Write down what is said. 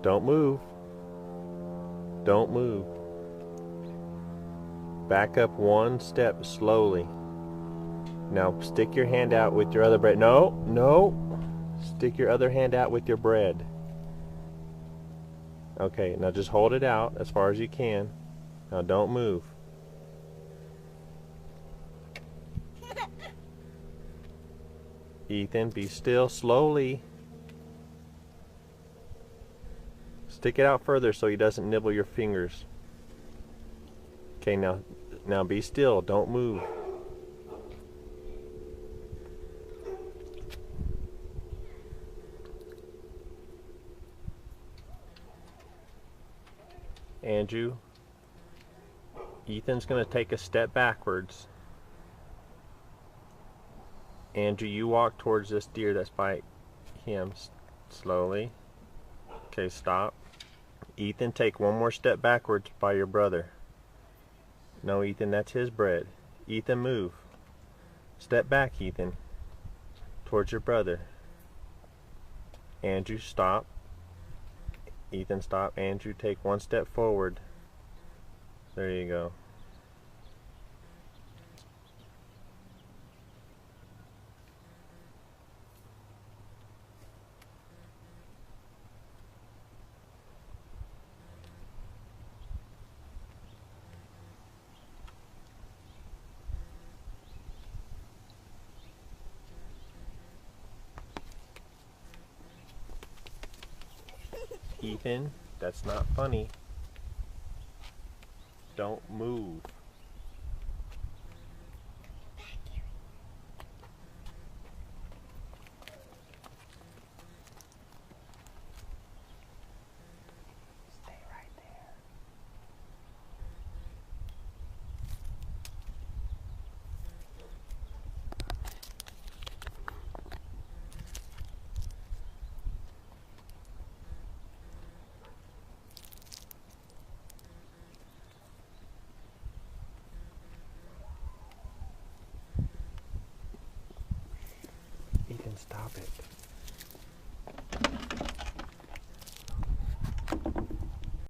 Don't move. Don't move. Back up one step slowly. Now stick your hand out with your other bread. No, no. Stick your other hand out with your bread. Okay, now just hold it out as far as you can. Now don't move. Ethan, be still slowly. Stick it out further so he doesn't nibble your fingers. Okay, now be still. Don't move. Andrew, Ethan's going to take a step backwards. Andrew, you walk towards this deer that's by him slowly. Okay, stop. Ethan, take one more step backwards by your brother. No, Ethan, that's his bread. Ethan, move. Step back, Ethan, towards your brother. Andrew, stop. Ethan, stop. Andrew, take one step forward. There you go. Ethan, that's not funny. Don't move. Stay right there. Ethan, stop it.